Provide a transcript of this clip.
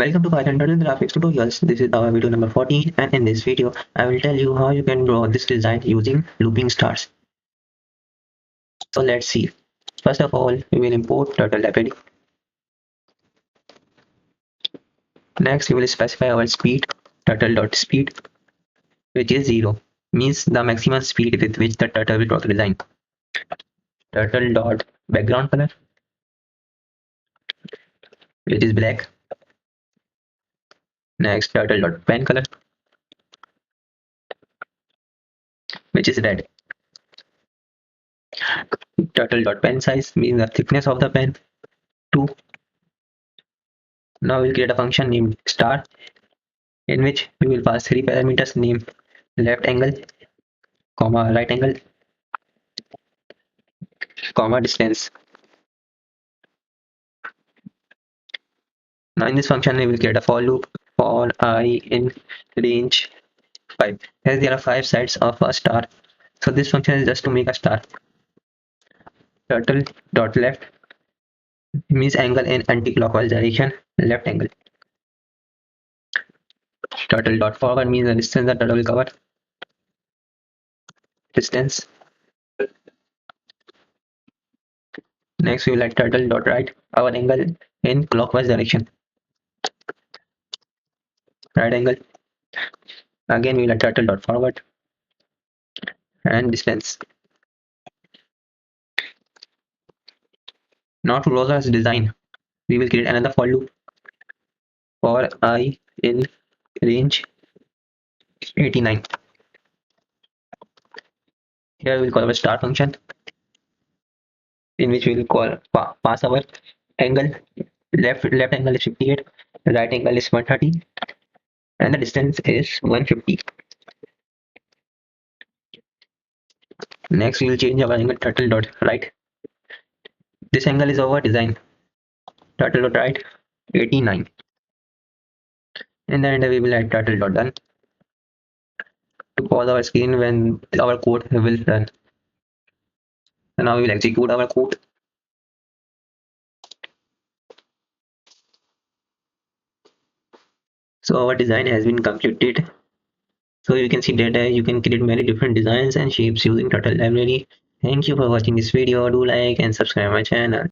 Welcome to Python Turtle Graphics Tutorials. This is our video number 14, and in this video I will tell you how you can draw this design using looping stars. So let's see. First of all, we will import turtle.pd. Next we will specify our speed, turtle.speed, which is 0, means the maximum speed with which the turtle will draw the design. Turtle.background color, which is black. Next turtle.pencolor, which is red. Turtle.pensize means the thickness of the pen. 2. Now we'll create a function named star, in which we will pass three parameters named left angle, right angle, distance. Now in this function we will create a for loop for I in range 5, as there are 5 sides of a star. So this function is just to make a star. Turtle.left means angle in anti-clockwise direction, left angle. Turtle.forward means the distance the turtle will cover, distance. Next we will add turtle.right, our angle in clockwise direction, right angle. Again we will add turtle.forward and distance. Now to roll this design, we will create another for loop for I in range 89. Here we will call our star function, in which we will call pass our angle. Left angle is 58, right angle is 130, and the distance is 150. Next we will change our angle turtle.right. This angle is our design. Turtle.right 89. And then we will add turtle.done to pause our screen when our code will run. So now we will execute our code. So our design has been completed. So you can see that you can create many different designs and shapes using turtle library. Thank you for watching this video. Do like and subscribe my channel.